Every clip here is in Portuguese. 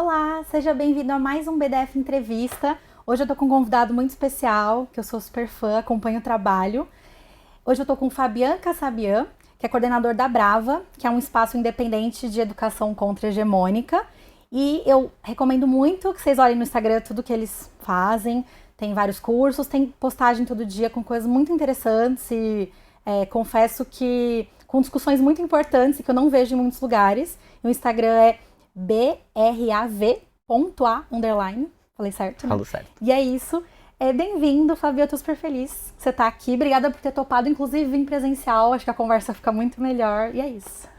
Olá, seja bem-vindo a mais um BDF Entrevista. Hoje eu tô com um convidado muito especial, que eu sou super fã, acompanho o trabalho. Hoje eu tô com o Fabian Kassabian, que é coordenador da Brava, que é um espaço independente de educação contra-hegemônica. E eu recomendo muito que vocês olhem no Instagram tudo que eles fazem. Tem vários cursos, tem postagem todo dia com coisas muito interessantes e confesso que com discussões muito importantes que eu não vejo em muitos lugares. O Instagram é brav.a_. Falei certo, né? Falou certo. E é isso. Bem-vindo, Fabio. Eu tô super feliz que você tá aqui. Obrigada por ter topado, inclusive, vir presencial. Acho que a conversa fica muito melhor. E é isso.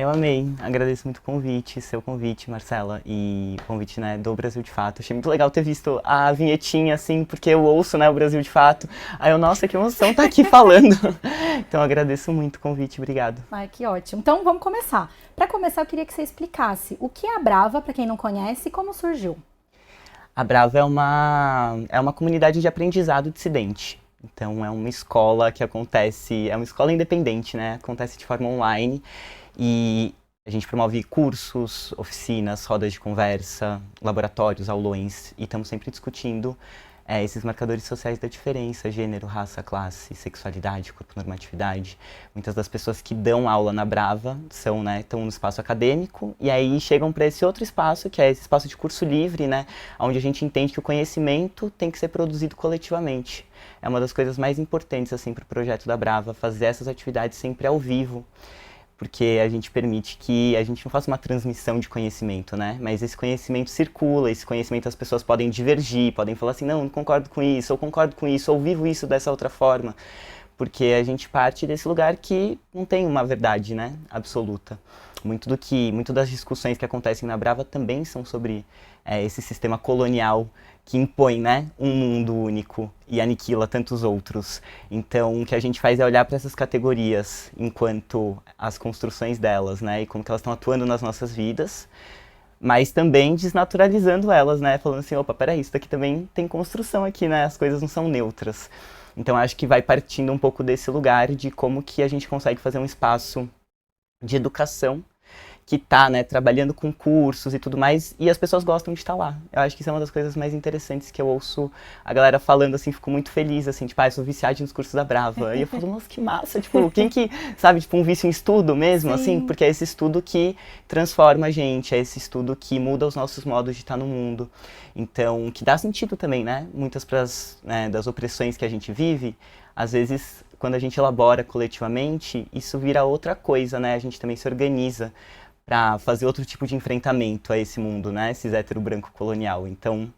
Eu amei. Agradeço muito o convite, seu convite, Marcela, e o convite, né, do Brasil de Fato. Achei muito legal ter visto a vinhetinha, assim, porque eu ouço, né, o Brasil de Fato. Nossa, que emoção tá aqui falando. Então, agradeço muito o convite. Obrigado. Ai, que ótimo. Então, vamos começar. Para começar, eu queria que você explicasse o que é a Brava, para quem não conhece, e como surgiu. A Brava é uma comunidade de aprendizado dissidente. Então, é uma escola que acontece, é uma escola independente, né, acontece de forma online. E a gente promove cursos, oficinas, rodas de conversa, laboratórios, aulões, e estamos sempre discutindo esses marcadores sociais da diferença, gênero, raça, classe, sexualidade, corpo-normatividade. Muitas das pessoas que dão aula na Brava estão no espaço acadêmico, e aí chegam para esse outro espaço, que é esse espaço de curso livre, né, onde a gente entende que o conhecimento tem que ser produzido coletivamente. É uma das coisas mais importantes assim, para o projeto da Brava, fazer essas atividades sempre ao vivo, porque a gente permite que a gente não faça uma transmissão de conhecimento, né? Mas esse conhecimento circula, esse conhecimento as pessoas podem divergir, podem falar assim, não concordo com isso, ou concordo com isso, ou vivo isso dessa outra forma. Porque a gente parte desse lugar que não tem uma verdade, né, absoluta. Muito das discussões que acontecem na Brava também são sobre esse sistema colonial que impõe, né, um mundo único e aniquila tantos outros. Então, o que a gente faz é olhar para essas categorias enquanto as construções delas, né, e como que elas estão atuando nas nossas vidas, mas também desnaturalizando elas, né, falando assim, opa, peraí, isso daqui também tem construção aqui, né, as coisas não são neutras. Então, acho que vai partindo um pouco desse lugar de como que a gente consegue fazer um espaço de educação que tá, né, trabalhando com cursos e tudo mais, e as pessoas gostam de estar lá. Eu acho que isso é uma das coisas mais interessantes que eu ouço a galera falando, assim, fico muito feliz, assim, tipo, eu sou viciado nos cursos da Brava. E eu falo, nossa, que massa, tipo, quem que, sabe, tipo, um vício em estudo mesmo, Sim. Assim, porque é esse estudo que transforma a gente, é esse estudo que muda os nossos modos de estar no mundo. Então, que dá sentido também, né, muitas das opressões que a gente vive, às vezes, quando a gente elabora coletivamente, isso vira outra coisa, né, a gente também se organiza para fazer outro tipo de enfrentamento a esse mundo, né, esse hétero branco colonial. Então,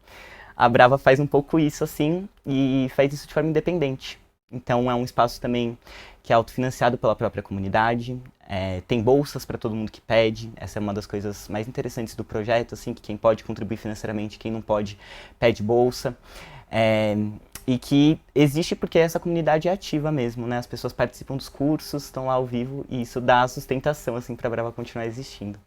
a Brava faz um pouco isso, assim, e faz isso de forma independente. Então, é um espaço também que é autofinanciado pela própria comunidade, tem bolsas para todo mundo que pede, essa é uma das coisas mais interessantes do projeto, assim, que quem pode contribuir financeiramente, quem não pode, pede bolsa. E que existe porque essa comunidade é ativa mesmo, né? As pessoas participam dos cursos, estão lá ao vivo, e isso dá sustentação, assim, pra Brava continuar existindo.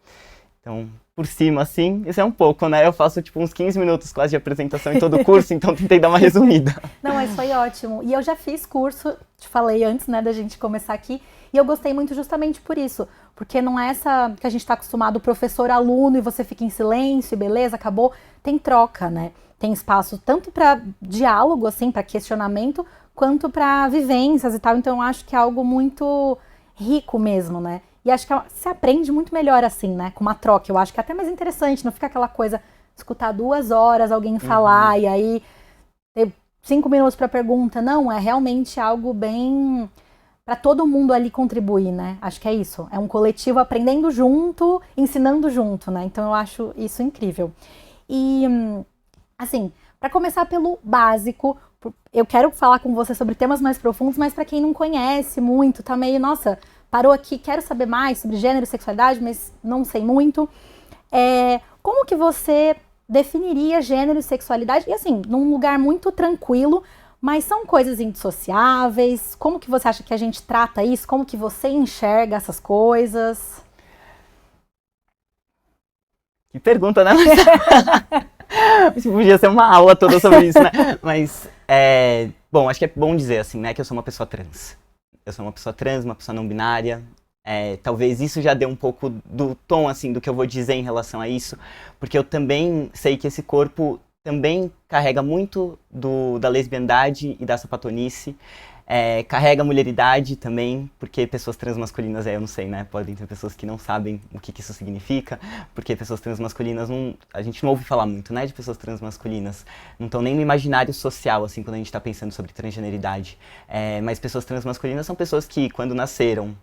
Então, por cima, assim, isso é um pouco, né? Eu faço, tipo, uns 15 minutos quase de apresentação em todo o curso, então tentei dar uma resumida. Não, mas foi ótimo. E eu já fiz curso, te falei antes, né, da gente começar aqui, e eu gostei muito justamente por isso. Porque não é essa que a gente tá acostumado, professor-aluno, e você fica em silêncio, e beleza, acabou. Tem troca, né? Tem espaço tanto para diálogo, assim, para questionamento, quanto para vivências e tal. Então, eu acho que é algo muito rico mesmo, né? E acho que se aprende muito melhor assim, né? Com uma troca. Eu acho que é até mais interessante, não fica aquela coisa, escutar 2 horas alguém falar e aí ter 5 minutos para pergunta. Não, é realmente algo bem para todo mundo ali contribuir, né? Acho que é isso. É um coletivo aprendendo junto, ensinando junto, né? Então, eu acho isso incrível. E assim, para começar pelo básico, eu quero falar com você sobre temas mais profundos, mas para quem não conhece muito, tá meio, nossa, parou aqui, quero saber mais sobre gênero e sexualidade, mas não sei muito. Como que você definiria gênero e sexualidade? E assim, num lugar muito tranquilo, mas são coisas indissociáveis? Como que você acha que a gente trata isso? Como que você enxerga essas coisas? Que pergunta, né? Isso podia ser uma aula toda sobre isso, né? Mas, bom, acho que é bom dizer, assim, né, que eu sou uma pessoa trans. Eu sou uma pessoa trans, uma pessoa não binária, Talvez isso já dê um pouco do tom, assim, do que eu vou dizer em relação a isso, porque eu também sei que esse corpo também carrega muito da lesbiandade e da sapatonice, carrega a mulheridade também, porque pessoas transmasculinas, eu não sei, né, podem ter pessoas que não sabem o que isso significa, porque pessoas transmasculinas, a gente não ouve falar muito, né, de pessoas transmasculinas, não estão nem no imaginário social, assim, quando a gente está pensando sobre transgeneridade, mas pessoas transmasculinas são pessoas que, quando nasceram,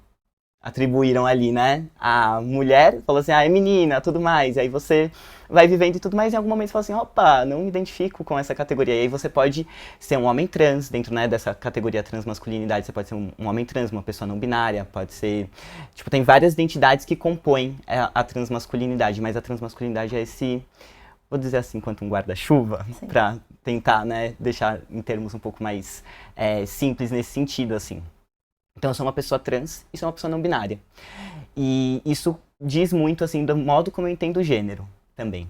atribuíram ali, né, a mulher, falou assim, é menina, tudo mais, e aí você vai vivendo e tudo mais, e em algum momento você fala assim, opa, não me identifico com essa categoria, e aí você pode ser um homem trans, dentro, né, dessa categoria transmasculinidade, você pode ser um homem trans, uma pessoa não binária, pode ser, tipo, tem várias identidades que compõem a transmasculinidade, mas a transmasculinidade é esse, vou dizer assim, quanto um guarda-chuva, pra tentar, né, deixar em termos um pouco mais simples nesse sentido, assim. Então, eu sou uma pessoa trans e sou uma pessoa não binária. E isso diz muito, assim, do modo como eu entendo o gênero também.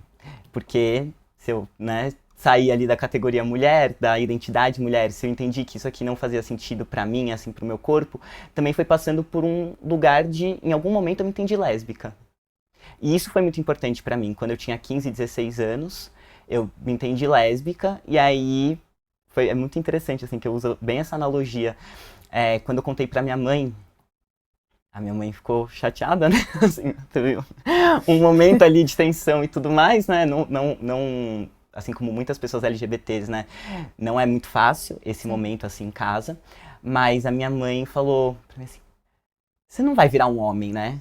Porque se eu, né, sair ali da categoria mulher, da identidade mulher, se eu entendi que isso aqui não fazia sentido pra mim, assim, pro meu corpo, também foi passando por um lugar de, em algum momento, eu me entendi lésbica. E isso foi muito importante pra mim. Quando eu tinha 15, 16 anos, eu me entendi lésbica, e aí é muito interessante, assim, que eu uso bem essa analogia. Quando eu contei pra minha mãe, a minha mãe ficou chateada, né? Assim, teve um momento ali de tensão e tudo mais, né? Não, assim como muitas pessoas LGBTs, né? Não é muito fácil esse momento assim em casa. Mas a minha mãe falou pra mim assim, você não vai virar um homem, né?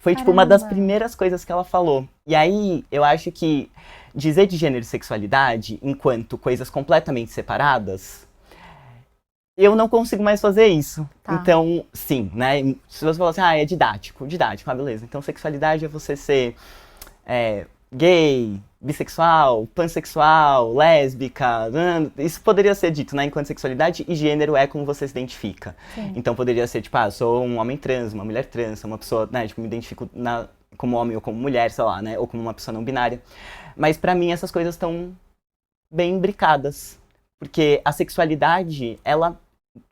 Foi tipo uma das primeiras coisas que ela falou. E aí eu acho que dizer de gênero e sexualidade enquanto coisas completamente separadas, eu não consigo mais fazer isso. Tá. Então, sim, né? Se você falar assim, é didático, beleza. Então, sexualidade é você ser gay, bissexual, pansexual, lésbica. Isso poderia ser dito, né? Enquanto sexualidade e gênero é como você se identifica. Sim. Então, poderia ser, tipo, sou um homem trans, uma mulher trans, sou uma pessoa, né? Tipo, me identifico como homem ou como mulher, sei lá, né? Ou como uma pessoa não binária. Mas, pra mim, essas coisas estão bem imbricadas. Porque a sexualidade, ela,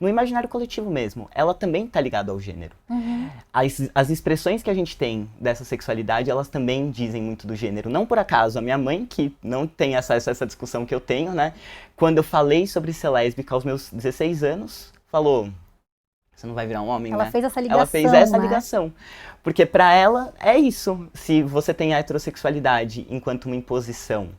no imaginário coletivo mesmo, ela também está ligada ao gênero. Uhum. As expressões que a gente tem dessa sexualidade, elas também dizem muito do gênero. Não por acaso, a minha mãe, que não tem acesso a essa discussão que eu tenho, né? Quando eu falei sobre ser lésbica aos meus 16 anos, falou, você não vai virar um homem, né? Ela fez essa ligação, ela fez essa ligação. Porque pra ela, é isso. Se você tem a heterossexualidade enquanto uma imposição,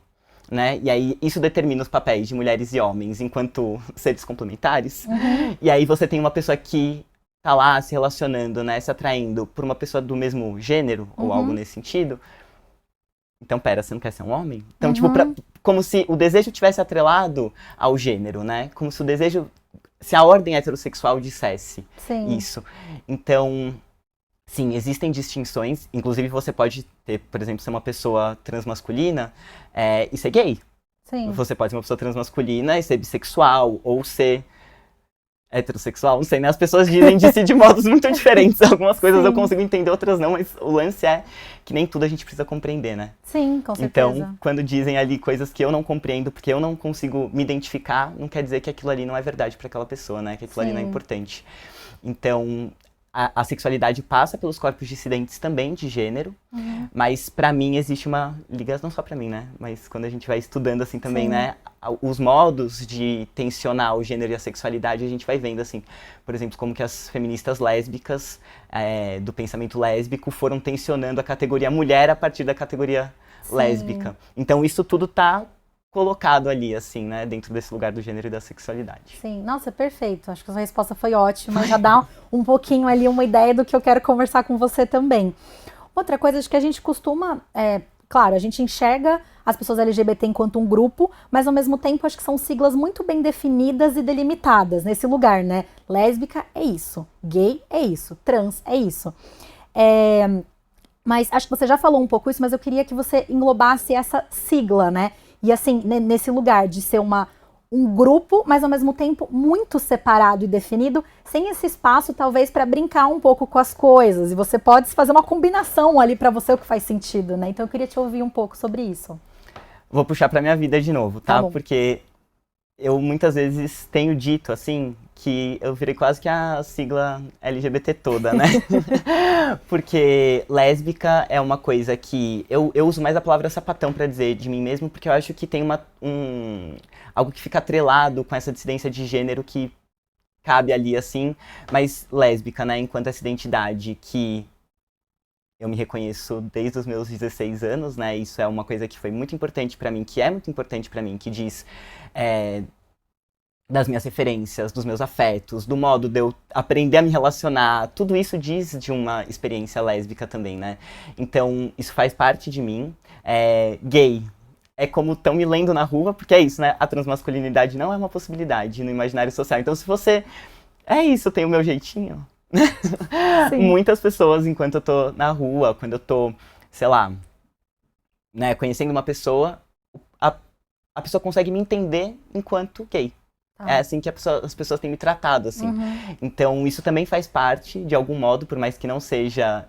né? E aí isso determina os papéis de mulheres e homens enquanto seres complementares. Uhum. E aí você tem uma pessoa que tá lá se relacionando, né, se atraindo por uma pessoa do mesmo gênero, ou algo nesse sentido. Então, pera, você não quer ser um homem? Então, tipo, como se o desejo tivesse atrelado ao gênero, né? Como se o desejo, se a ordem heterossexual dissesse isso. Então, sim, existem distinções, inclusive você pode ter, por exemplo, ser uma pessoa transmasculina e ser gay. Sim. Você pode ser uma pessoa transmasculina e ser bissexual, ou ser heterossexual, não sei, né? As pessoas dizem de si de modos muito diferentes. Algumas coisas eu consigo entender, outras não, mas o lance é que nem tudo a gente precisa compreender, né? Sim, com certeza. Então, quando dizem ali coisas que eu não compreendo, porque eu não consigo me identificar, não quer dizer que aquilo ali não é verdade para aquela pessoa, né? Que aquilo ali não é importante. Então, a sexualidade passa pelos corpos dissidentes também, de gênero, mas pra mim existe uma ligação, não só pra mim, né? Mas quando a gente vai estudando assim também, né? Os modos de tensionar o gênero e a sexualidade, a gente vai vendo assim, por exemplo, como que as feministas lésbicas do pensamento lésbico foram tensionando a categoria mulher a partir da categoria lésbica. Então isso tudo tá colocado ali, assim, né, dentro desse lugar do gênero e da sexualidade. Sim, nossa, perfeito. Acho que a sua resposta foi ótima. Já dá um pouquinho ali uma ideia do que eu quero conversar com você também. Outra coisa, acho que a gente costuma, claro, a gente enxerga as pessoas LGBT enquanto um grupo, mas ao mesmo tempo acho que são siglas muito bem definidas e delimitadas nesse lugar, né? Lésbica é isso, gay é isso, trans é isso. Mas acho que você já falou um pouco isso, mas eu queria que você englobasse essa sigla, né? E assim, nesse lugar de ser um grupo, mas ao mesmo tempo muito separado e definido, sem esse espaço talvez para brincar um pouco com as coisas. E você pode fazer uma combinação ali para você o que faz sentido, né? Então eu queria te ouvir um pouco sobre isso. Vou puxar pra minha vida de novo, tá? Porque eu muitas vezes tenho dito, assim, que eu virei quase que a sigla LGBT toda, né? Porque lésbica é uma coisa que... Eu uso mais a palavra sapatão pra dizer de mim mesmo, porque eu acho que tem algo que fica atrelado com essa dissidência de gênero que cabe ali, assim, mas lésbica, né? Enquanto essa identidade que eu me reconheço desde os meus 16 anos, né? Isso é uma coisa que foi muito importante pra mim, que é muito importante pra mim, que diz das minhas referências, dos meus afetos, do modo de eu aprender a me relacionar. Tudo isso diz de uma experiência lésbica também, né? Então, isso faz parte de mim. Gay é como estão me lendo na rua, porque é isso, né? A transmasculinidade não é uma possibilidade no imaginário social. Então, se você... É isso, tem o meu jeitinho. Sim. Muitas pessoas, enquanto eu tô na rua, quando eu tô, sei lá, né, conhecendo uma pessoa, a pessoa consegue me entender enquanto gay. É assim que as pessoas têm me tratado, assim. Então, isso também faz parte, de algum modo, por mais que não seja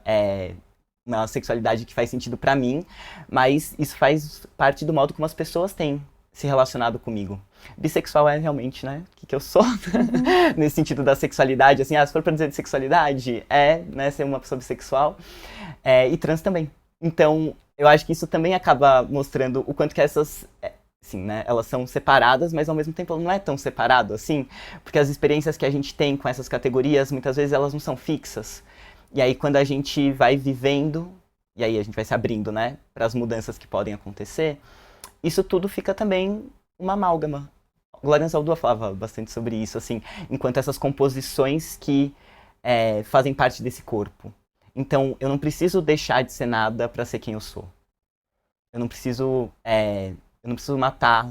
uma sexualidade que faz sentido pra mim, mas isso faz parte do modo como as pessoas têm se relacionado comigo. Bissexual é realmente, né, o que eu sou, nesse sentido da sexualidade, assim, se for pra dizer de sexualidade, né, ser uma pessoa bissexual, e trans também. Então, eu acho que isso também acaba mostrando o quanto que essas... Assim, né, elas são separadas, mas ao mesmo tempo não é tão separado assim, porque as experiências que a gente tem com essas categorias, muitas vezes elas não são fixas. E aí quando a gente vai vivendo, e aí a gente vai se abrindo, né, para as mudanças que podem acontecer, isso tudo fica também uma amálgama. Glória Zaldúa falava bastante sobre isso, assim, enquanto essas composições que fazem parte desse corpo. Então, eu não preciso deixar de ser nada para ser quem eu sou. Eu não preciso matar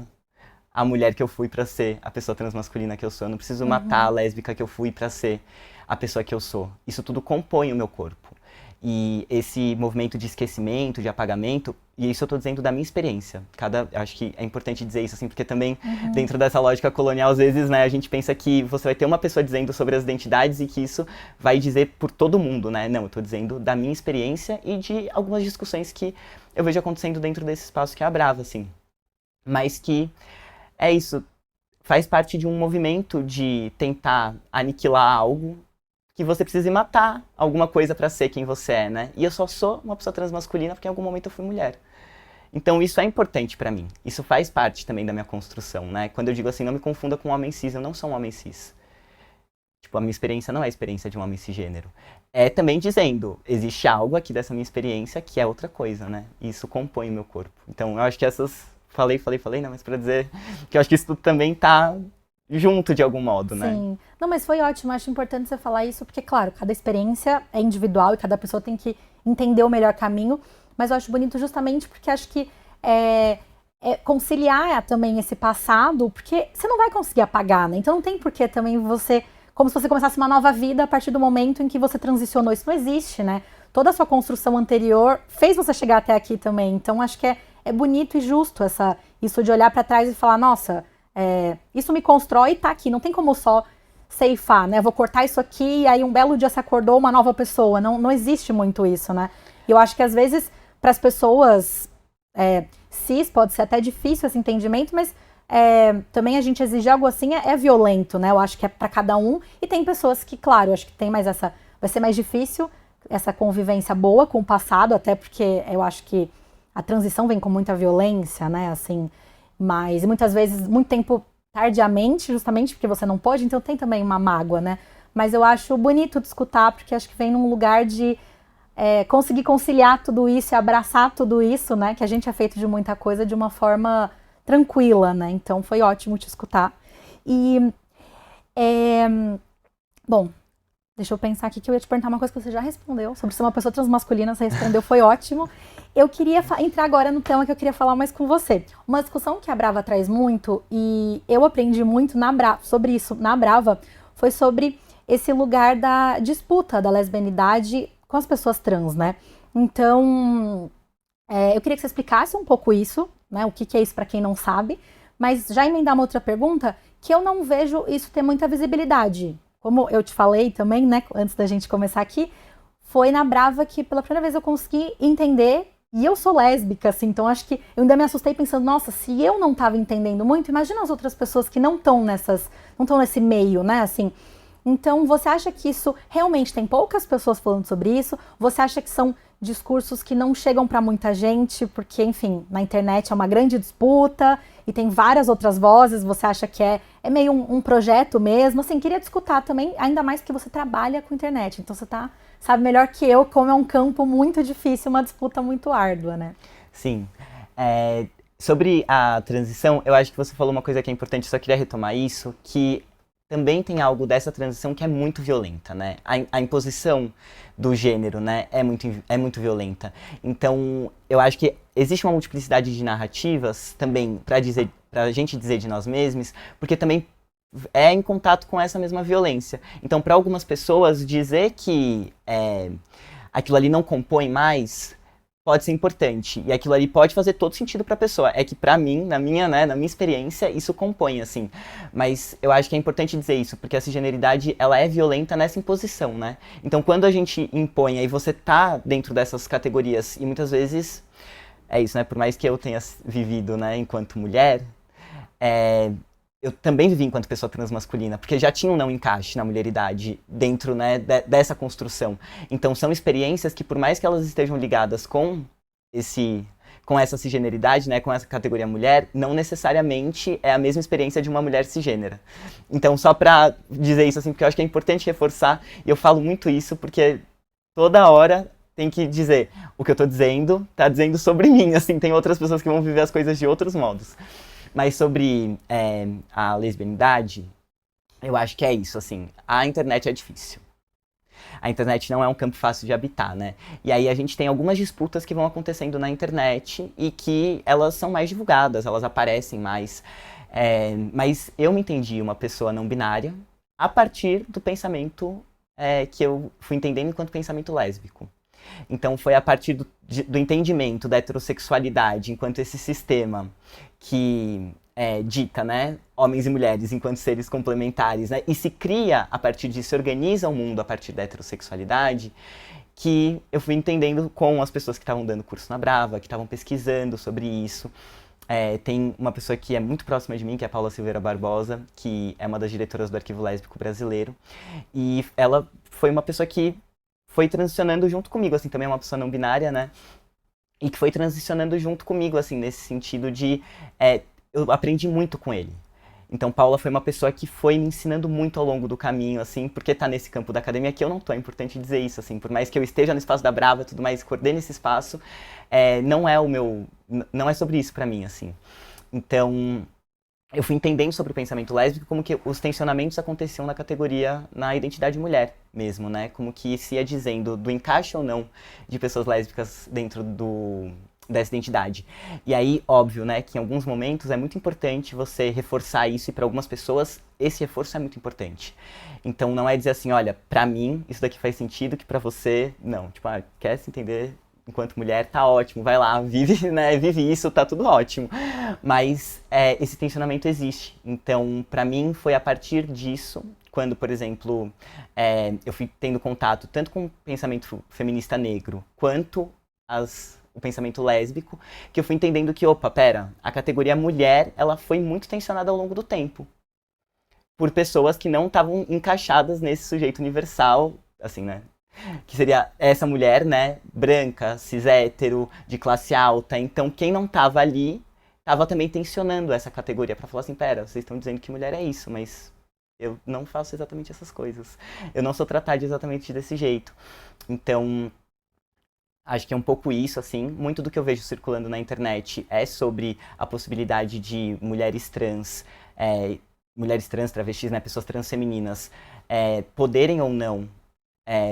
a mulher que eu fui pra ser a pessoa transmasculina que eu sou. Eu não preciso matar a lésbica que eu fui pra ser a pessoa que eu sou. Isso tudo compõe o meu corpo. E esse movimento de esquecimento, de apagamento, e isso eu tô dizendo da minha experiência. Eu acho que é importante dizer isso, assim, porque também, dentro dessa lógica colonial, às vezes, né, a gente pensa que você vai ter uma pessoa dizendo sobre as identidades e que isso vai dizer por todo mundo, né? Não, eu tô dizendo da minha experiência e de algumas discussões que eu vejo acontecendo dentro desse espaço que é a Brava, assim. Mas que é isso, faz parte de um movimento de tentar aniquilar algo que você precisa matar alguma coisa pra ser quem você é, né? E eu só sou uma pessoa transmasculina porque em algum momento eu fui mulher. Então isso é importante pra mim. Isso faz parte também da minha construção, né? Quando eu digo assim, não me confunda com um homem cis, eu não sou um homem cis. Tipo, a minha experiência não é a experiência de um homem cisgênero. É também dizendo, existe algo aqui dessa minha experiência que é outra coisa, né? E isso compõe o meu corpo. Então eu acho que essas... Falei, não, mas pra dizer que eu acho que isso tudo também tá junto de algum modo, né? Sim. Não, mas foi ótimo, acho importante você falar isso, porque, claro, cada experiência é individual e cada pessoa tem que entender o melhor caminho, mas eu acho bonito justamente porque acho que conciliar também esse passado, porque você não vai conseguir apagar, né? Então não tem porquê também você, como se você começasse uma nova vida a partir do momento em que você transicionou, isso não existe, né? Toda a sua construção anterior fez você chegar até aqui também, então acho que é bonito e justo isso de olhar pra trás e falar, nossa, isso me constrói e tá aqui, não tem como só ceifar, né? Eu vou cortar isso aqui e aí um belo dia se acordou uma nova pessoa, não existe muito isso, né? E eu acho que às vezes para as pessoas cis pode ser até difícil esse entendimento, mas também a gente exigir algo assim é violento, né? Eu acho que é pra cada um e tem pessoas que, claro, eu acho que tem mais vai ser mais difícil essa convivência boa com o passado, até porque eu acho que a transição vem com muita violência, né, assim, mas muitas vezes, muito tempo tardiamente, justamente porque você não pode, então tem também uma mágoa, né, mas eu acho bonito de escutar, porque acho que vem num lugar de conseguir conciliar tudo isso e abraçar tudo isso, né, que a gente é feito de muita coisa de uma forma tranquila, né, então foi ótimo te escutar. E, bom, deixa eu pensar aqui que eu ia te perguntar uma coisa que você já respondeu, sobre ser uma pessoa transmasculina, você respondeu, foi ótimo. Eu queria entrar agora no tema que eu queria falar mais com você. Uma discussão que a Brava traz muito, e eu aprendi muito sobre isso na Brava, foi sobre esse lugar da disputa da lesbianidade com as pessoas trans, né? Então, eu queria que você explicasse um pouco isso, né? O que é isso para quem não sabe, mas já emendar uma outra pergunta, que eu não vejo isso ter muita visibilidade. Como eu te falei também, né, antes da gente começar aqui, foi na Brava que pela primeira vez eu consegui entender E eu sou lésbica, assim, então acho que eu ainda me assustei pensando, nossa, se eu não tava entendendo muito, imagina as outras pessoas que não estão não estão nesse meio, né, assim. Então, você acha que isso realmente tem poucas pessoas falando sobre isso? Você acha que são discursos que não chegam para muita gente, porque, enfim, na internet é uma grande disputa e tem várias outras vozes, você acha que é meio um projeto mesmo? Assim, queria te escutar também, ainda mais que você trabalha com internet, então você sabe melhor que eu como é um campo muito difícil, uma disputa muito árdua, né? Sim. Sobre a transição, eu acho que você falou uma coisa que é importante, só queria retomar isso, que também tem algo dessa transição que é muito violenta, né? A imposição do gênero, né, é muito violenta. Então, eu acho que existe uma multiplicidade de narrativas também para a gente dizer de nós mesmos, porque também é em contato com essa mesma violência. Então, para algumas pessoas, dizer que aquilo ali não compõe mais pode ser importante. E aquilo ali pode fazer todo sentido para a pessoa. É que para mim, na minha experiência, isso compõe, assim. Mas eu acho que é importante dizer isso, porque a cisgeneridade, ela é violenta nessa imposição, né? Então, quando a gente impõe, aí você tá dentro dessas categorias, e muitas vezes, é isso, né? Por mais que eu tenha vivido, né, enquanto mulher, eu também vivi enquanto pessoa transmasculina, porque já tinha um não encaixe na mulheridade dentro, né, dessa construção. Então são experiências que, por mais que elas estejam ligadas com essa cisgeneridade, né, com essa categoria mulher, não necessariamente é a mesma experiência de uma mulher cisgênera. Então, só pra dizer isso, assim, porque eu acho que é importante reforçar, e eu falo muito isso porque toda hora tem que dizer o que eu tô dizendo, tá dizendo sobre mim, assim, tem outras pessoas que vão viver as coisas de outros modos. Mas sobre a lesbianidade, eu acho que é isso, assim, a internet é difícil. A internet não é um campo fácil de habitar, né? E aí a gente tem algumas disputas que vão acontecendo na internet e que elas são mais divulgadas, elas aparecem mais. Mas eu me entendi uma pessoa não binária a partir do pensamento que eu fui entendendo enquanto pensamento lésbico. Então foi a partir do entendimento da heterossexualidade enquanto esse sistema que dita, né, homens e mulheres enquanto seres complementares, né, e se cria a partir disso, se organiza o mundo a partir da heterossexualidade, que eu fui entendendo com as pessoas que estavam dando curso na Brava, que estavam pesquisando sobre isso. Tem uma pessoa que é muito próxima de mim, que é a Paula Silveira Barbosa, que é uma das diretoras do Arquivo Lésbico Brasileiro, e ela foi uma pessoa que foi transicionando junto comigo, assim, também é uma pessoa não binária, né? E que foi transicionando junto comigo, assim, nesse sentido de... eu aprendi muito com ele. Então, Paula foi uma pessoa que foi me ensinando muito ao longo do caminho, assim, porque tá nesse campo da academia que eu não tô, é importante dizer isso, assim, por mais que eu esteja no espaço da Brava e tudo mais, coordene esse espaço, não é o meu... não é sobre isso pra mim, assim. Então, eu fui entendendo sobre o pensamento lésbico como que os tensionamentos aconteciam na categoria, na identidade mulher mesmo, né? Como que se ia dizendo do encaixe ou não de pessoas lésbicas dentro dessa identidade. E aí, óbvio, né, que em alguns momentos é muito importante você reforçar isso e para algumas pessoas esse reforço é muito importante. Então não é dizer assim, olha, pra mim isso daqui faz sentido, que pra você não. Tipo, quer se entender enquanto mulher, tá ótimo, vai lá, vive, né, vive isso, tá tudo ótimo. Mas esse tensionamento existe. Então, pra mim, foi a partir disso, quando, por exemplo, eu fui tendo contato tanto com o pensamento feminista negro, quanto o pensamento lésbico, que eu fui entendendo que, opa, pera, a categoria mulher, ela foi muito tensionada ao longo do tempo. Por pessoas que não estavam encaixadas nesse sujeito universal, assim, né? Que seria essa mulher, né, branca, cis hétero, de classe alta. Então, quem não tava ali, tava também tensionando essa categoria para falar assim, pera, vocês estão dizendo que mulher é isso, mas eu não faço exatamente essas coisas. Eu não sou tratada exatamente desse jeito. Então, acho que é um pouco isso, assim. Muito do que eu vejo circulando na internet é sobre a possibilidade de mulheres trans, travestis, né, pessoas trans femininas, poderem ou não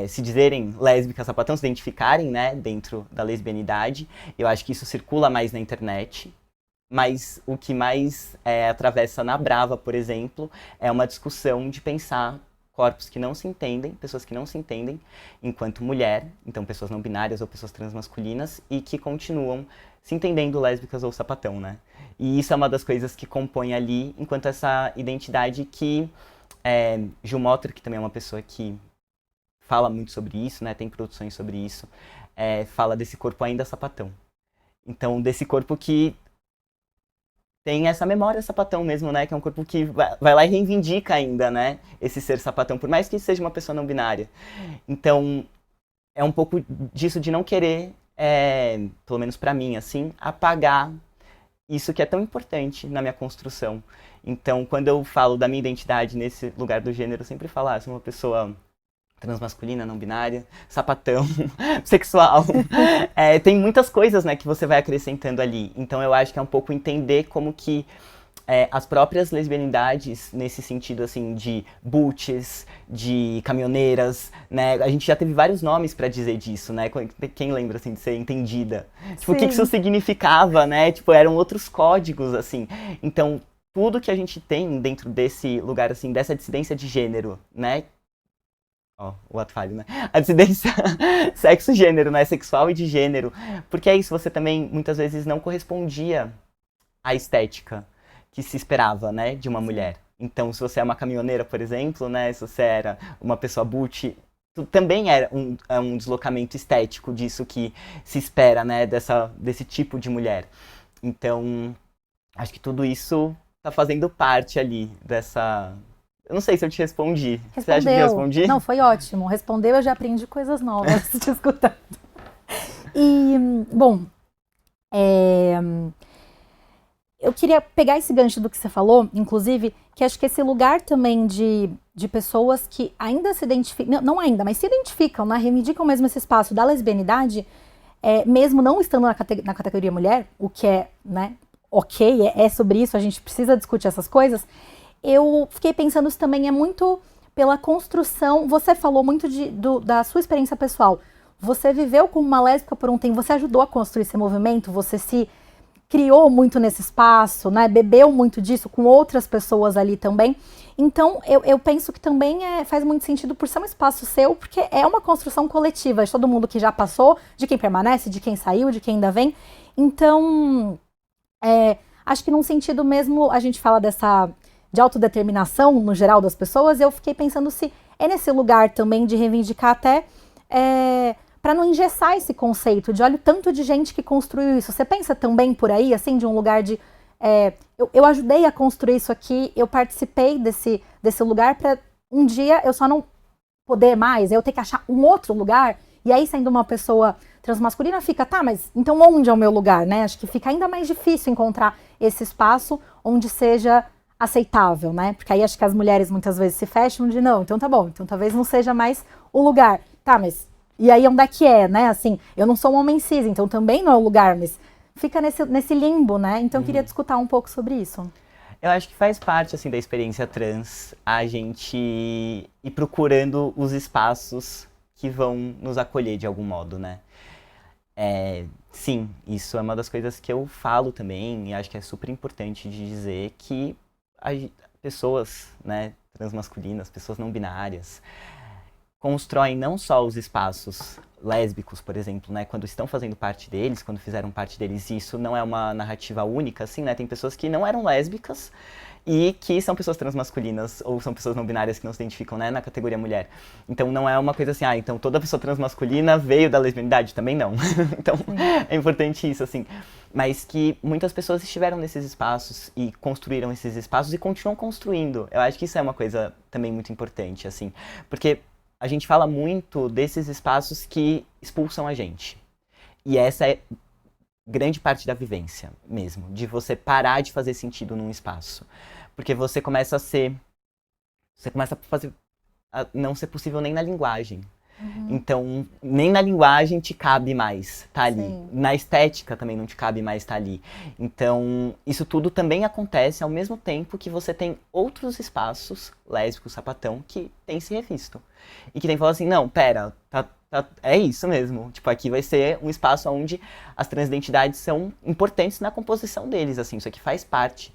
se dizerem lésbicas sapatão, se identificarem, né, dentro da lesbianidade. Eu acho que isso circula mais na internet. Mas o que mais atravessa na Brava, por exemplo, é uma discussão de pensar corpos que não se entendem, pessoas que não se entendem enquanto mulher, então pessoas não binárias ou pessoas transmasculinas, e que continuam se entendendo lésbicas ou sapatão, né? E isso é uma das coisas que compõe ali, enquanto essa identidade que Gil Motter, que também é uma pessoa que fala muito sobre isso, né, tem produções sobre isso, fala desse corpo ainda sapatão. Então, desse corpo que tem essa memória sapatão mesmo, né? Que é um corpo que vai lá e reivindica ainda, né? Esse ser sapatão, por mais que seja uma pessoa não binária. Então, é um pouco disso de não querer, pelo menos pra mim, assim, apagar isso que é tão importante na minha construção. Então, quando eu falo da minha identidade nesse lugar do gênero, eu sempre falo, sou uma pessoa transmasculina, não binária, sapatão, sexual. Tem muitas coisas, né, que você vai acrescentando ali. Então, eu acho que é um pouco entender como que as próprias lesbianidades, nesse sentido, assim, de butches, de caminhoneiras, né? A gente já teve vários nomes pra dizer disso, né? Quem lembra, assim, de ser entendida? Tipo, o que isso significava, né? Tipo, eram outros códigos, assim. Então, tudo que a gente tem dentro desse lugar, assim, dessa dissidência de gênero, né? Ó, o ato falho, né? A dissidência sexo-gênero, né? Sexual e de gênero. Porque é isso, você também, muitas vezes, não correspondia à estética que se esperava, né, de uma mulher. Então, se você é uma caminhoneira, por exemplo, né, se você era uma pessoa butch, também era um deslocamento estético disso que se espera, né, desse tipo de mulher. Então, acho que tudo isso tá fazendo parte ali dessa... Eu não sei se eu te respondi. Respondeu. Você acha que eu respondi? Não, foi ótimo. Respondeu, eu já aprendi coisas novas te escutando. E, bom, eu queria pegar esse gancho do que você falou, inclusive, que acho que esse lugar também de pessoas que ainda se identificam, não ainda, mas se identificam, né, reivindicam mesmo esse espaço da lesbianidade, mesmo não estando na categoria mulher, o que é, né, ok, é sobre isso, a gente precisa discutir essas coisas. Eu fiquei pensando, isso também é muito pela construção, você falou muito da sua experiência pessoal, você viveu como uma lésbica por um tempo, você ajudou a construir esse movimento, você se criou muito nesse espaço, né? Bebeu muito disso com outras pessoas ali também. Então, eu penso que também faz muito sentido por ser um espaço seu, porque é uma construção coletiva de todo mundo que já passou, de quem permanece, de quem saiu, de quem ainda vem. Então, acho que num sentido mesmo, a gente fala de autodeterminação no geral das pessoas, eu fiquei pensando se é nesse lugar também de reivindicar até... para não engessar esse conceito de olha o tanto de gente que construiu isso. Você pensa também por aí, assim, de um lugar de... eu ajudei a construir isso aqui, eu participei desse lugar para um dia eu só não poder mais, eu ter que achar um outro lugar, e aí sendo uma pessoa transmasculina fica, tá, mas então onde é o meu lugar, né? Acho que fica ainda mais difícil encontrar esse espaço onde seja aceitável, né? Porque aí acho que as mulheres muitas vezes se fecham de não, então tá bom, então talvez não seja mais o lugar. Tá, mas... E aí onde é que né? Assim, eu não sou um homem cis, então também não é o lugar, mas fica nesse limbo, né? Então eu queria discutir um pouco sobre isso. Eu acho que faz parte, assim, da experiência trans a gente ir procurando os espaços que vão nos acolher de algum modo, né? Sim, isso é uma das coisas que eu falo também, e acho que é super importante de dizer que pessoas, né, transmasculinas, pessoas não binárias, constroem não só os espaços lésbicos, por exemplo, né, quando estão fazendo parte deles, quando fizeram parte deles, isso não é uma narrativa única, assim, né, tem pessoas que não eram lésbicas e que são pessoas transmasculinas ou são pessoas não binárias que não se identificam, né, na categoria mulher. Então não é uma coisa assim, então toda pessoa transmasculina veio da lesbianidade, também não. Então é importante isso, assim. Mas que muitas pessoas estiveram nesses espaços e construíram esses espaços e continuam construindo. Eu acho que isso é uma coisa também muito importante, assim, porque a gente fala muito desses espaços que expulsam a gente. E essa é grande parte da vivência mesmo, de você parar de fazer sentido num espaço. Porque você começa a fazer não ser possível nem na linguagem. Uhum. Então, nem na linguagem te cabe mais tá ali. Sim. Na estética também não te cabe mais tá ali. Então, isso tudo também acontece ao mesmo tempo que você tem outros espaços lésbicos, sapatão, que tem se revisto. E que tem falado assim, não, pera, é isso mesmo. Tipo, aqui vai ser um espaço onde as transidentidades são importantes na composição deles, assim, isso aqui faz parte.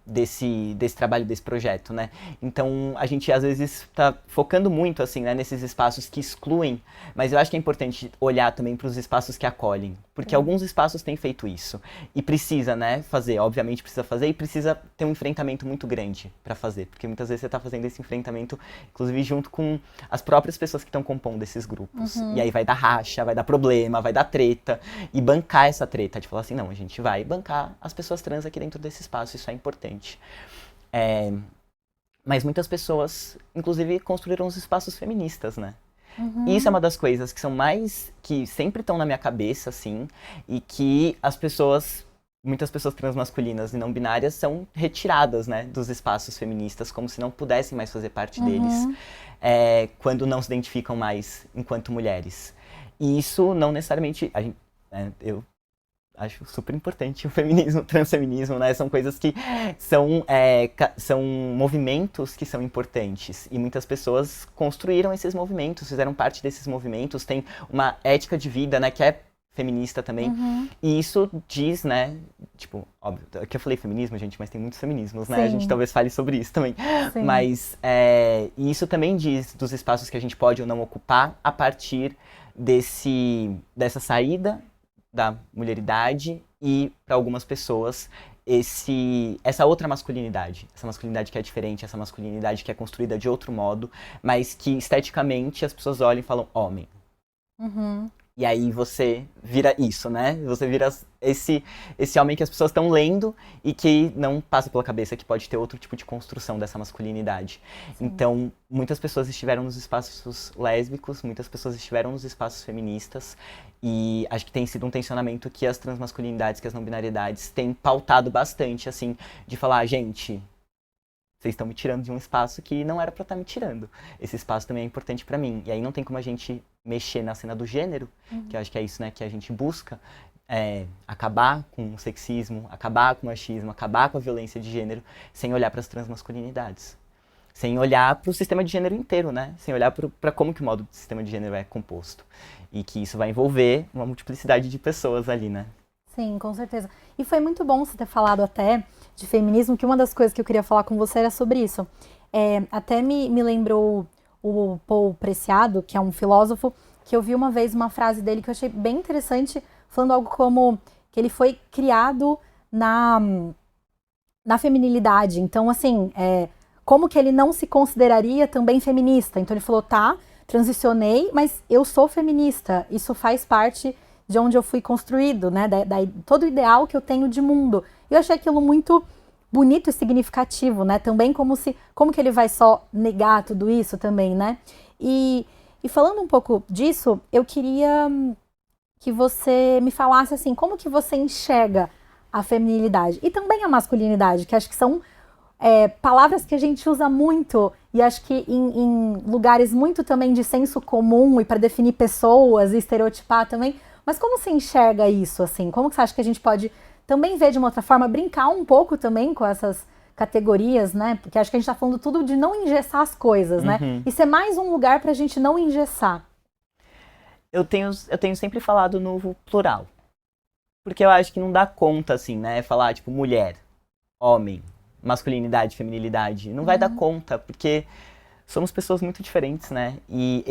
desse trabalho, desse projeto, né? Então, a gente às vezes está focando muito, assim, né, nesses espaços que excluem, mas eu acho que é importante olhar também para os espaços que acolhem, porque alguns espaços têm feito isso, e precisa, né, fazer, obviamente precisa fazer, e precisa ter um enfrentamento muito grande para fazer, porque muitas vezes você está fazendo esse enfrentamento, inclusive junto com as próprias pessoas que estão compondo esses grupos, e aí vai dar racha, vai dar problema, vai dar treta, e bancar essa treta, de falar assim, não, a gente vai bancar as pessoas trans aqui dentro desse espaço, isso é importante. Mas muitas pessoas, inclusive, construíram os espaços feministas, né? E isso é uma das coisas que são mais, que sempre estão na minha cabeça, assim, e que muitas pessoas transmasculinas e não binárias são retiradas, né, dos espaços feministas, como se não pudessem mais fazer parte deles, quando não se identificam mais enquanto mulheres. E isso não necessariamente, eu acho super importante o feminismo, o transfeminismo, né? São coisas que são movimentos que são importantes. E muitas pessoas construíram esses movimentos, fizeram parte desses movimentos, tem uma ética de vida, né, que é feminista também. E isso diz, né, tipo, óbvio, que eu falei feminismo, gente, mas tem muitos feminismos, né? Sim. A gente talvez fale sobre isso também. Sim. Mas e isso também diz dos espaços que a gente pode ou não ocupar a partir dessa saída da mulheridade e, para algumas pessoas, essa outra masculinidade. Essa masculinidade que é diferente, essa masculinidade que é construída de outro modo, mas que esteticamente as pessoas olham e falam homem. E aí você vira isso, né? Você vira esse homem que as pessoas estão lendo e que não passa pela cabeça que pode ter outro tipo de construção dessa masculinidade. Sim. Então, muitas pessoas estiveram nos espaços lésbicos, muitas pessoas estiveram nos espaços feministas, e acho que tem sido um tensionamento que as transmasculinidades, que as não binariedades têm pautado bastante, assim, de falar, gente, vocês estão me tirando de um espaço que não era pra estar me tirando. Esse espaço também é importante pra mim. E aí não tem como a gente mexer na cena do gênero, que eu acho que é isso, né, que a gente busca, acabar com o sexismo, acabar com o machismo, acabar com a violência de gênero, sem olhar para as transmasculinidades. Sem olhar para o sistema de gênero inteiro, né? Sem olhar para como que o modo do sistema de gênero é composto. E que isso vai envolver uma multiplicidade de pessoas ali, né? Sim, com certeza. E foi muito bom você ter falado até de feminismo, que uma das coisas que eu queria falar com você era sobre isso. Até me lembrou o Paul Preciado, que é um filósofo, que eu vi uma vez uma frase dele que eu achei bem interessante, falando algo como que ele foi criado na feminilidade. Então, assim, como que ele não se consideraria também feminista? Então ele falou, tá, transicionei, mas eu sou feminista. Isso faz parte de onde eu fui construído, né? Todo o ideal que eu tenho de mundo. E eu achei aquilo muito bonito e significativo, né? Também como que ele vai só negar tudo isso também, né? E falando um pouco disso, eu queria que você me falasse assim, como que você enxerga a feminilidade e também a masculinidade, que acho que são palavras que a gente usa muito e acho que em lugares muito também de senso comum e para definir pessoas e estereotipar também. Mas como você enxerga isso, assim? Como que você acha que a gente pode também ver de uma outra forma, brincar um pouco também com essas categorias, né? Porque acho que a gente tá falando tudo de não engessar as coisas, né? E ser mais um lugar pra gente não engessar. Eu tenho sempre falado no plural. Porque eu acho que não dá conta, assim, né? Falar, tipo, mulher, homem, masculinidade, feminilidade. Não vai dar conta, porque somos pessoas muito diferentes, né? E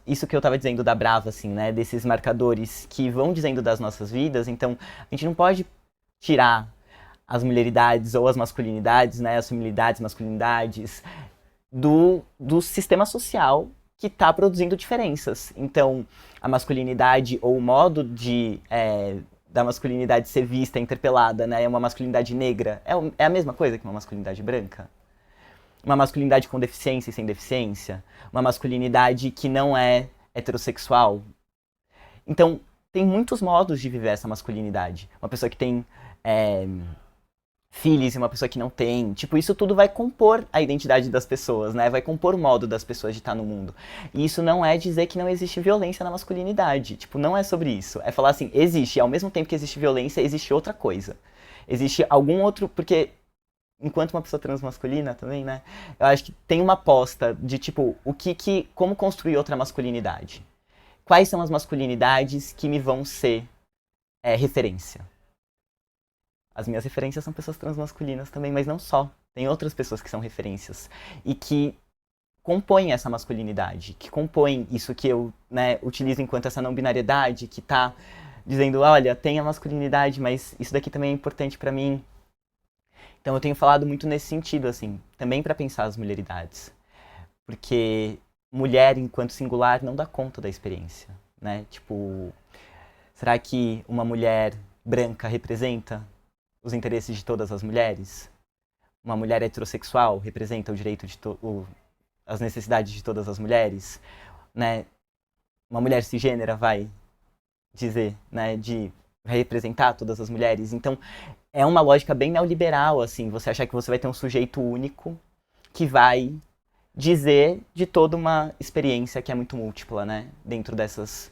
isso que eu tava dizendo da Brava, assim, né? Desses marcadores que vão dizendo das nossas vidas. Então, a gente não pode tirar as mulheridades ou as masculinidades, né? As feminilidades, masculinidades, do sistema social que tá produzindo diferenças. Então, a masculinidade ou o modo da masculinidade ser vista, interpelada, né? É uma masculinidade negra. É a mesma coisa que uma masculinidade branca? Uma masculinidade com deficiência e sem deficiência, uma masculinidade que não é heterossexual. Então, tem muitos modos de viver essa masculinidade. Uma pessoa que tem filhos e uma pessoa que não tem. Tipo, isso tudo vai compor a identidade das pessoas, né? Vai compor o modo das pessoas de estar no mundo. E isso não é dizer que não existe violência na masculinidade. Tipo, não é sobre isso. É falar assim, existe. E ao mesmo tempo que existe violência, existe outra coisa. Existe algum outro... Porque... enquanto uma pessoa transmasculina também, né? Eu acho que tem uma aposta de, tipo, como construir outra masculinidade. Quais são as masculinidades que me vão ser referência? As minhas referências são pessoas transmasculinas também, mas não só. Tem outras pessoas que são referências e que compõem essa masculinidade, que compõem isso que eu, né, utilizo enquanto essa não binariedade, que tá dizendo, olha, tem a masculinidade, mas isso daqui também é importante pra mim. Então eu tenho falado muito nesse sentido, assim, também pra pensar as mulheridades. Porque mulher enquanto singular não dá conta da experiência, né? Tipo, será que uma mulher branca representa os interesses de todas as mulheres? Uma mulher heterossexual representa o direito de as necessidades de todas as mulheres, né? Uma mulher cisgênera vai dizer, né, de representar todas as mulheres. Então, é uma lógica bem neoliberal, assim, você achar que você vai ter um sujeito único que vai dizer de toda uma experiência que é muito múltipla, né? Dentro dessas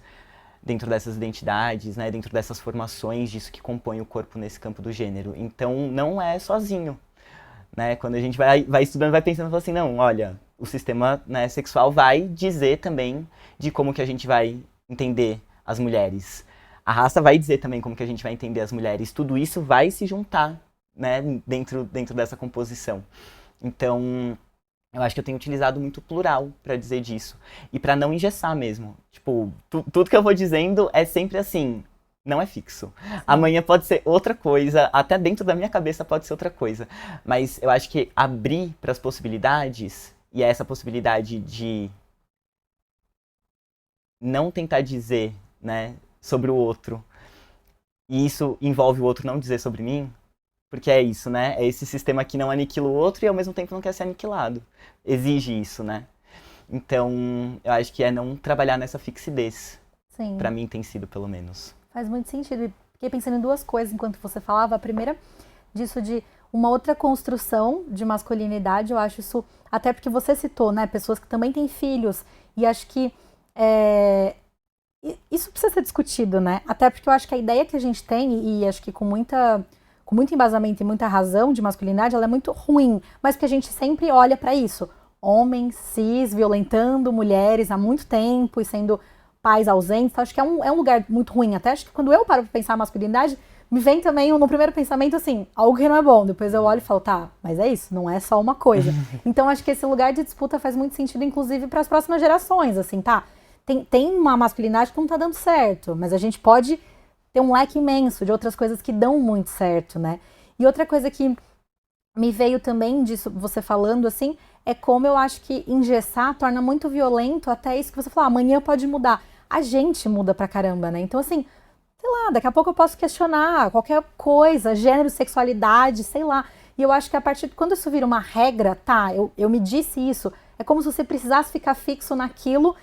identidades, né? Dentro dessas formações, disso que compõe o corpo nesse campo do gênero. Então, não é sozinho, né? Quando a gente vai estudando, vai pensando assim, não, olha, o sistema, né, sexual vai dizer também de como que a gente vai entender as mulheres. A raça vai dizer também como que a gente vai entender as mulheres. Tudo isso vai se juntar, né, dentro dessa composição. Então, eu acho que eu tenho utilizado muito plural pra dizer disso. E pra não engessar mesmo. Tipo, tudo que eu vou dizendo é sempre assim, não é fixo. Amanhã pode ser outra coisa, até dentro da minha cabeça pode ser outra coisa. Mas eu acho que abrir pras possibilidades, e é essa possibilidade de não tentar dizer, né, sobre o outro, e isso envolve o outro não dizer sobre mim, porque é isso, né? É esse sistema que não aniquila o outro e ao mesmo tempo não quer ser aniquilado. Exige isso, né? Então, eu acho que é não trabalhar nessa fixidez. Sim. Pra mim tem sido, pelo menos. Faz muito sentido. E fiquei pensando em duas coisas enquanto você falava. A primeira, disso de uma outra construção de masculinidade. Eu acho isso, até porque você citou, né? Pessoas que também têm filhos. E acho que isso precisa ser discutido, né? Até porque eu acho que a ideia que a gente tem, e acho que com muito embasamento e muita razão de masculinidade, ela é muito ruim, mas porque a gente sempre olha pra isso. Homens cis violentando mulheres há muito tempo e sendo pais ausentes, acho que é um lugar muito ruim. Até acho que quando eu paro pra pensar a masculinidade, me vem também no primeiro pensamento assim, algo que não é bom. Depois eu olho e falo, tá, mas é isso, não é só uma coisa. Então acho que esse lugar de disputa faz muito sentido, inclusive para as próximas gerações, assim, tá? Tem uma masculinidade que não tá dando certo, mas a gente pode ter um leque imenso de outras coisas que dão muito certo, né? E outra coisa que me veio também disso, você falando assim, é como eu acho que engessar torna muito violento até isso que você falou, amanhã pode mudar. A gente muda pra caramba, né? Então assim, sei lá, daqui a pouco eu posso questionar qualquer coisa, gênero, sexualidade, sei lá. E eu acho que a partir de quando isso vira uma regra, tá, eu me disse isso, é como se você precisasse ficar fixo naquilo.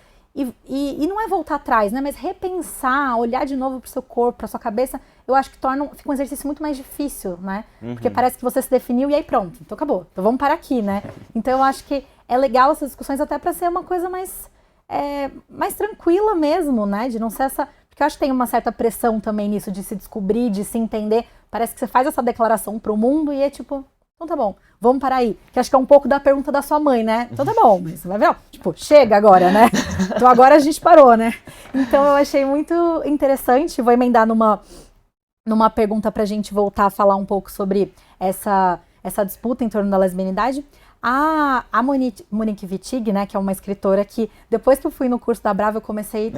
E não é voltar atrás, né? Mas repensar, olhar de novo pro seu corpo, pra sua cabeça, eu acho que fica um exercício muito mais difícil, né? Porque parece que você se definiu e aí pronto, então acabou. Então vamos parar aqui, né? Então eu acho que é legal essas discussões até pra ser uma coisa mais tranquila mesmo, né? De não ser essa... Porque eu acho que tem uma certa pressão também nisso, de se descobrir, de se entender. Parece que você faz essa declaração pro mundo e é tipo... Então tá bom, vamos parar aí. Que acho que é um pouco da pergunta da sua mãe, né? Então tá bom, mas você vai ver, ó, tipo, chega agora, né? Então agora a gente parou, né? Então eu achei muito interessante. Vou emendar numa pergunta pra gente voltar a falar um pouco sobre essa disputa em torno da lesbianidade. A Monique Wittig, né, que é uma escritora que, depois que eu fui no curso da Brava, eu comecei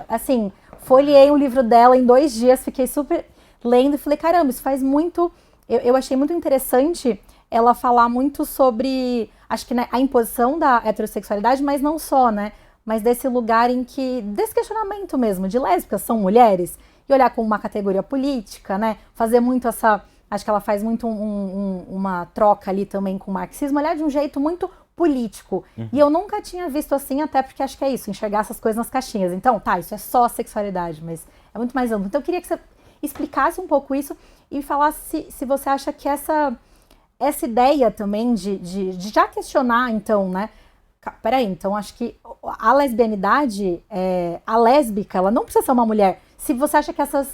assim, folheei o livro dela em 2 dias, fiquei super lendo e falei, caramba, isso faz muito... Eu achei muito interessante ela falar muito sobre, acho que, né, a imposição da heterossexualidade, mas não só, né? Mas desse lugar em que, desse questionamento mesmo, de lésbicas são mulheres, e olhar como uma categoria política, né? Fazer muito acho que ela faz muito uma troca ali também com o marxismo, olhar de um jeito muito político. E eu nunca tinha visto assim, até porque acho que é isso, enxergar essas coisas nas caixinhas. Então, tá, isso é só sexualidade, mas é muito mais amplo. Então eu queria que você explicasse um pouco isso e falasse se você acha que essa ideia também de já questionar, então, né? Peraí, então acho que a lesbianidade, a lésbica, ela não precisa ser uma mulher. Se você acha que essa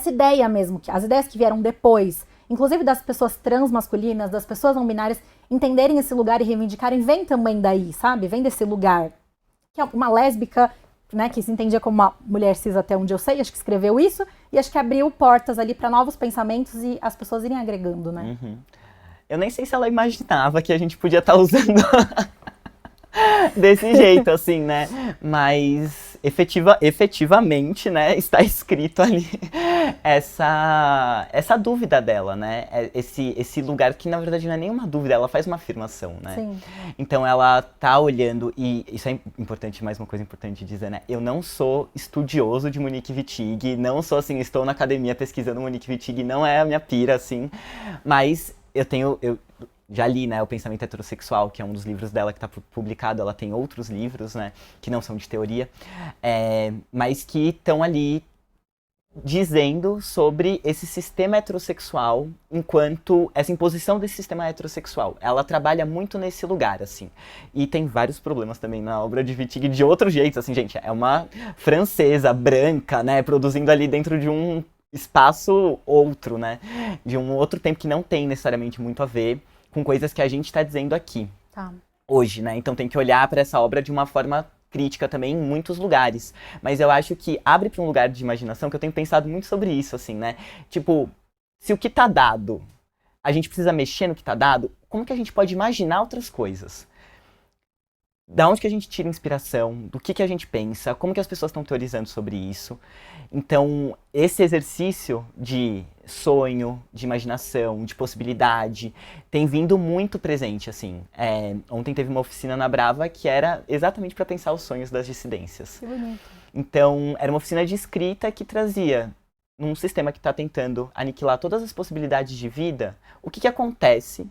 ideia mesmo, que as ideias que vieram depois, inclusive das pessoas transmasculinas, das pessoas não binárias, entenderem esse lugar e reivindicarem, vem também daí, sabe? Vem desse lugar. Que é uma lésbica né, que se entendia como uma mulher cis até onde eu sei, acho que escreveu isso, e acho que abriu portas ali para novos pensamentos e as pessoas irem agregando, né? Eu nem sei se ela imaginava que a gente podia estar usando desse jeito, assim, né? Mas efetivamente, né, está escrito ali essa dúvida dela, né? Esse lugar que, na verdade, não é nenhuma dúvida, ela faz uma afirmação, né? Sim. Então ela tá olhando, e isso é importante, mais uma coisa importante de dizer, né? Eu não sou estudioso de Monique Wittig, não sou assim, estou na academia pesquisando Monique Wittig, não é a minha pira, assim, mas eu já li, né, O Pensamento Heterossexual, que é um dos livros dela que está publicado. Ela tem outros livros, né, que não são de teoria, mas que estão ali dizendo sobre esse sistema heterossexual enquanto essa imposição desse sistema heterossexual. Ela trabalha muito nesse lugar, assim. E tem vários problemas também na obra de Wittig de outro jeito, assim, gente. É uma francesa branca, né, produzindo ali dentro de um espaço outro, né, de um outro tempo que não tem necessariamente muito a ver com coisas que a gente está dizendo aqui, hoje, né? Então tem que olhar para essa obra de uma forma crítica também em muitos lugares. Mas eu acho que abre para um lugar de imaginação, que eu tenho pensado muito sobre isso, assim, né? Tipo, se o que tá dado, a gente precisa mexer no que tá dado, como que a gente pode imaginar outras coisas? Da onde que a gente tira inspiração? Do que a gente pensa? Como que as pessoas estão teorizando sobre isso? Então, esse exercício de sonho, de imaginação, de possibilidade, tem vindo muito presente, assim. Ontem teve uma oficina na Brava que era exatamente para pensar os sonhos das dissidências. Que bonito. Então, era uma oficina de escrita que trazia, num sistema que está tentando aniquilar todas as possibilidades de vida, o que acontece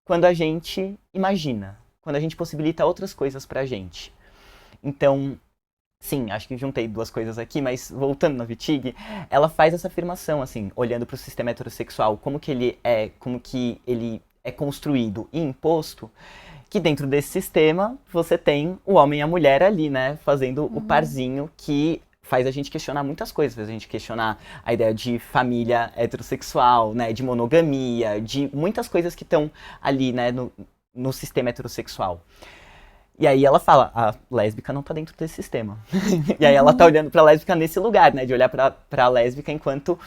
quando a gente imagina, quando a gente possibilita outras coisas pra gente. Então, sim, acho que juntei duas coisas aqui, mas voltando na Wittig, ela faz essa afirmação, assim, olhando para o sistema heterossexual, como que ele é construído e imposto, que dentro desse sistema você tem o homem e a mulher ali, né, fazendo o parzinho que faz a gente questionar muitas coisas, faz a gente questionar a ideia de família heterossexual, né, de monogamia, de muitas coisas que estão ali, né, no sistema heterossexual. E aí ela fala, a lésbica não tá dentro desse sistema. E aí ela tá olhando pra lésbica nesse lugar, né? De olhar pra lésbica enquanto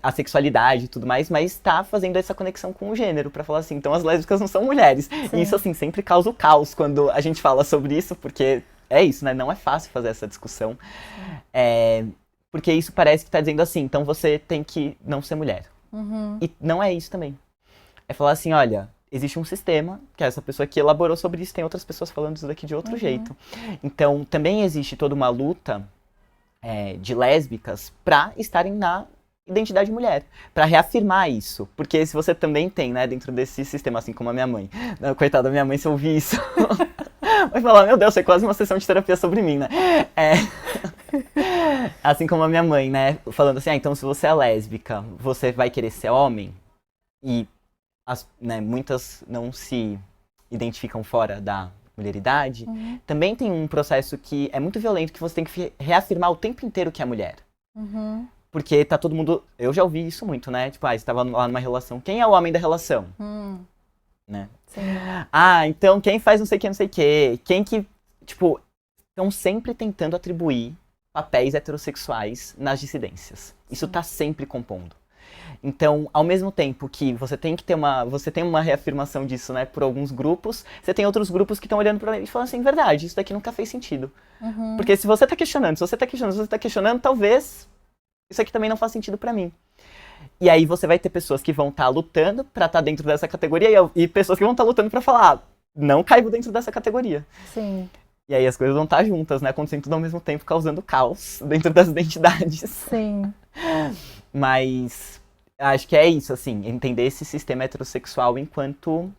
a sexualidade e tudo mais, mas tá fazendo essa conexão com o gênero, pra falar assim, então as lésbicas não são mulheres. Sim. E isso, assim, sempre causa o caos quando a gente fala sobre isso, porque é isso, né? Não é fácil fazer essa discussão. Porque isso parece que tá dizendo assim, então você tem que não ser mulher. E não é isso também. É falar assim, olha, existe um sistema, que é essa pessoa que elaborou sobre isso, tem outras pessoas falando isso daqui de outro jeito. Então, também existe toda uma luta de lésbicas pra estarem na identidade mulher, pra reafirmar isso. Porque se você também tem, né, dentro desse sistema, assim como a minha mãe, coitada da minha mãe, se eu ouvir isso, vai falar, meu Deus, é quase uma sessão de terapia sobre mim, né? Assim como a minha mãe, né, falando assim, então se você é lésbica, você vai querer ser homem? E muitas não se identificam fora da mulheridade, também tem um processo que é muito violento, que você tem que reafirmar o tempo inteiro que é mulher. Porque tá todo mundo... Eu já ouvi isso muito, né? Tipo, você tava lá numa relação. Quem é o homem da relação? Né? Sim. Então quem faz não sei o que, não sei o que. Quem que... Tipo, estão sempre tentando atribuir papéis heterossexuais nas dissidências. Isso tá sempre compondo. Então, ao mesmo tempo que você tem uma reafirmação disso, né, por alguns grupos, você tem outros grupos que estão olhando para ele e falando assim, verdade, isso daqui nunca fez sentido. Porque se você tá questionando, talvez isso aqui também não faz sentido para mim. E aí você vai ter pessoas que vão estar lutando para estar dentro dessa categoria e pessoas que vão estar lutando para falar, não caibo dentro dessa categoria. Sim. E aí as coisas vão estar juntas, né, acontecendo tudo ao mesmo tempo, causando caos dentro das identidades. Sim. Mas acho que é isso, assim, entender esse sistema heterossexual enquanto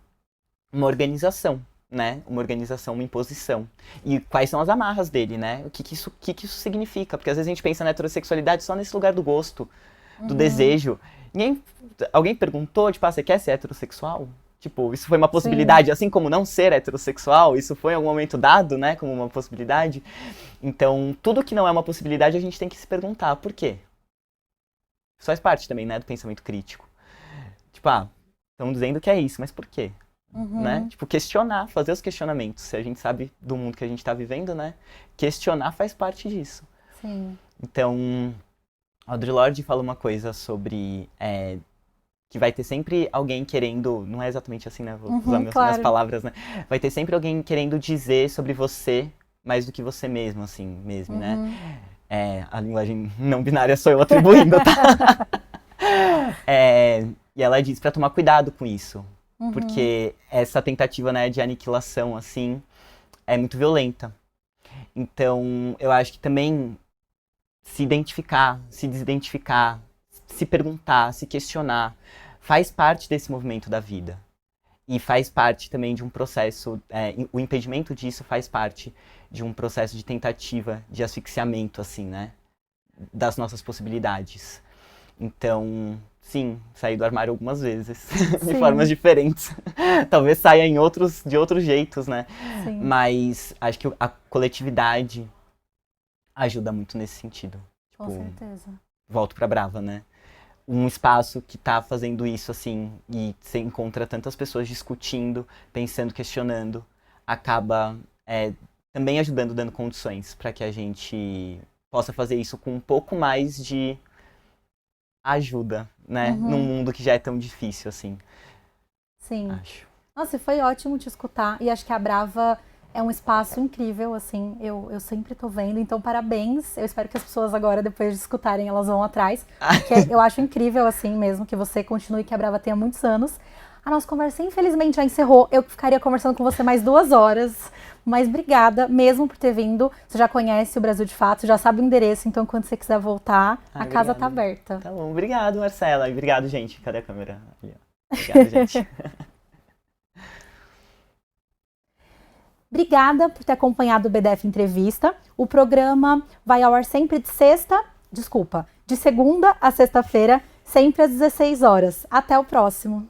uma organização, né? Uma organização, uma imposição. E quais são as amarras dele, né? O que isso significa? Porque às vezes a gente pensa na heterossexualidade só nesse lugar do gosto, do desejo. Alguém perguntou, tipo, você quer ser heterossexual? Tipo, isso foi uma possibilidade, assim como não ser heterossexual, isso foi em algum momento dado, né, como uma possibilidade. Então, tudo que não é uma possibilidade, a gente tem que se perguntar, por quê? Isso faz parte também, né, do pensamento crítico. Tipo, estão dizendo que é isso, mas por quê? né? Tipo, questionar, fazer os questionamentos. Se a gente sabe do mundo que a gente está vivendo, né? Questionar faz parte disso. Sim. Então, Audre Lorde fala uma coisa sobre que vai ter sempre alguém querendo, não é exatamente assim, né? Vou usar minhas palavras, né? Vai ter sempre alguém querendo dizer sobre você mais do que você mesmo, assim, mesmo, né? A linguagem não binária sou eu atribuindo, tá? E ela diz pra tomar cuidado com isso, porque essa tentativa, né, de aniquilação, assim, é muito violenta. Então, eu acho que também se identificar, se desidentificar, se perguntar, se questionar, faz parte desse movimento da vida. E faz parte também de um processo, o impedimento disso faz parte de um processo de tentativa de asfixiamento, assim, né? Das nossas possibilidades. Então, sim, saí do armário algumas vezes, de formas diferentes. Talvez saia de outros jeitos, né? Sim. Mas acho que a coletividade ajuda muito nesse sentido. Com certeza. Volto pra Brava, né? Um espaço que tá fazendo isso, assim, e você encontra tantas pessoas discutindo, pensando, questionando, acaba também ajudando, dando condições para que a gente possa fazer isso com um pouco mais de ajuda, né? Num mundo que já é tão difícil, assim. Sim. Acho. Nossa, foi ótimo te escutar, e acho que a Brava é um espaço incrível, assim, eu sempre tô vendo, então parabéns, eu espero que as pessoas agora, depois de escutarem, elas vão atrás, porque eu acho incrível, assim, mesmo, que você continue, que a Brava tenha muitos anos. A nossa conversa, infelizmente, já encerrou, eu ficaria conversando com você mais 2 horas, mas obrigada mesmo por ter vindo, você já conhece o Brasil de Fato, já sabe o endereço, então quando você quiser voltar, a casa tá aberta. Tá bom, obrigado, Marcela, e obrigado, gente, cadê a câmera? Ali, ó. Obrigado, gente. Obrigada por ter acompanhado o BDF Entrevista. O programa vai ao ar sempre de segunda a sexta-feira, sempre às 16 horas. Até o próximo.